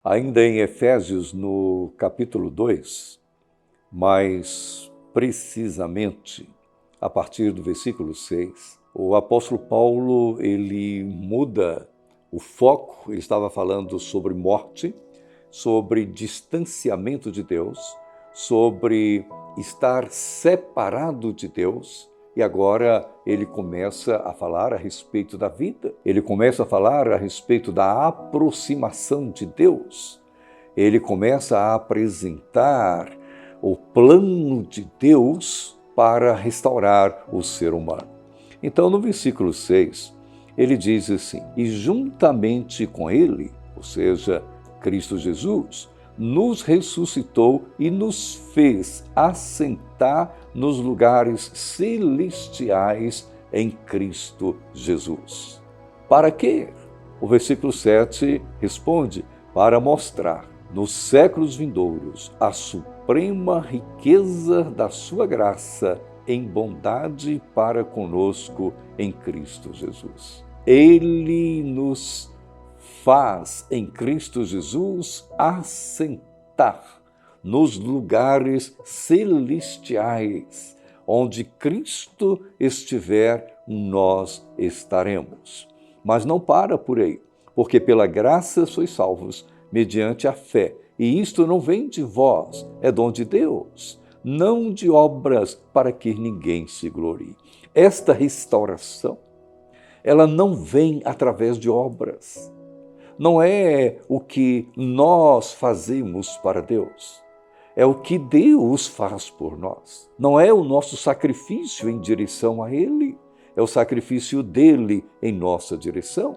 Ainda em Efésios, no capítulo 2, mais precisamente a partir do versículo 6, o apóstolo Paulo ele muda o foco. Ele estava falando sobre morte, sobre distanciamento de Deus, sobre estar separado de Deus. E agora ele começa a falar a respeito da vida. Ele começa a falar a respeito da aproximação de Deus. Ele começa a apresentar o plano de Deus para restaurar o ser humano. Então, no versículo 6, ele diz assim: e juntamente com ele, ou seja, Cristo Jesus, nos ressuscitou e nos fez assentar nos lugares celestiais em Cristo Jesus. Para quê? O versículo 7 responde: para mostrar nos séculos vindouros a suprema riqueza da sua graça em bondade para conosco em Cristo Jesus. Ele nos faz em Cristo Jesus assentar nos lugares celestiais. Onde Cristo estiver, nós estaremos. Mas não para por aí, porque pela graça sois salvos, mediante a fé. E isto não vem de vós, é dom de Deus, não de obras, para que ninguém se glorie. Esta restauração, ela não vem através de obras. Não é o que nós fazemos para Deus, é o que Deus faz por nós. Não é o nosso sacrifício em direção a Ele, é o sacrifício dele em nossa direção.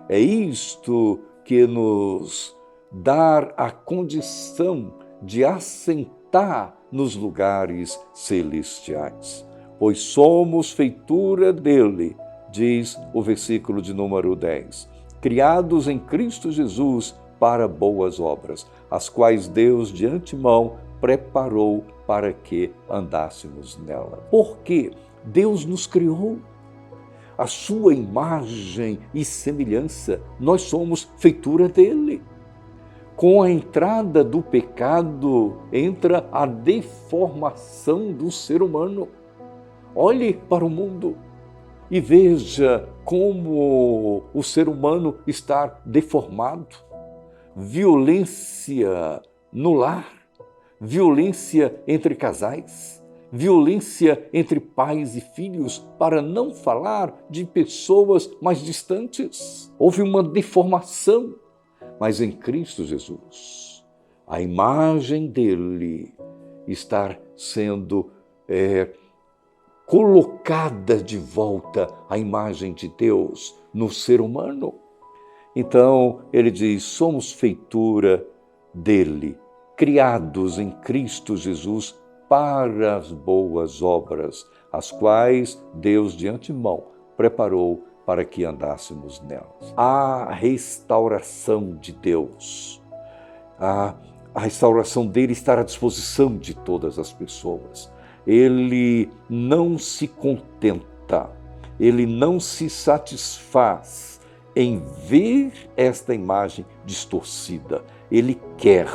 É isto que nos dá a condição de assentar nos lugares celestiais. Pois somos feitura dele, diz o versículo de número 10. Criados em Cristo Jesus para boas obras, as quais Deus de antemão preparou para que andássemos nela. Porque Deus nos criou, a sua imagem e semelhança, nós somos feitura dele. Com a entrada do pecado, entra a deformação do ser humano. Olhe para o mundo e veja como o ser humano está deformado. Violência no lar, violência entre casais, violência entre pais e filhos, para não falar de pessoas mais distantes. Houve uma deformação, mas em Cristo Jesus, a imagem dele está sendo colocada de volta, a imagem de Deus no ser humano. Então, ele diz, somos feitura dele, criados em Cristo Jesus para as boas obras, as quais Deus de antemão preparou para que andássemos nelas. A restauração de Deus, a restauração dele está à disposição de todas as pessoas. Ele não se contenta, ele não se satisfaz em ver esta imagem distorcida. Ele quer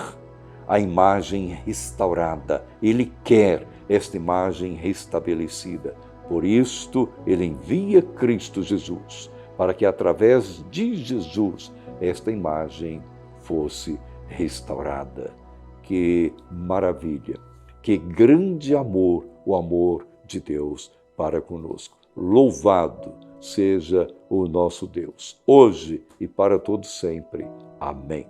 a imagem restaurada, ele quer esta imagem restabelecida. Por isto, ele envia Cristo Jesus, para que através de Jesus esta imagem fosse restaurada. Que maravilha! Que grande amor, o amor de Deus para conosco. Louvado seja o nosso Deus, hoje e para todo sempre. Amém.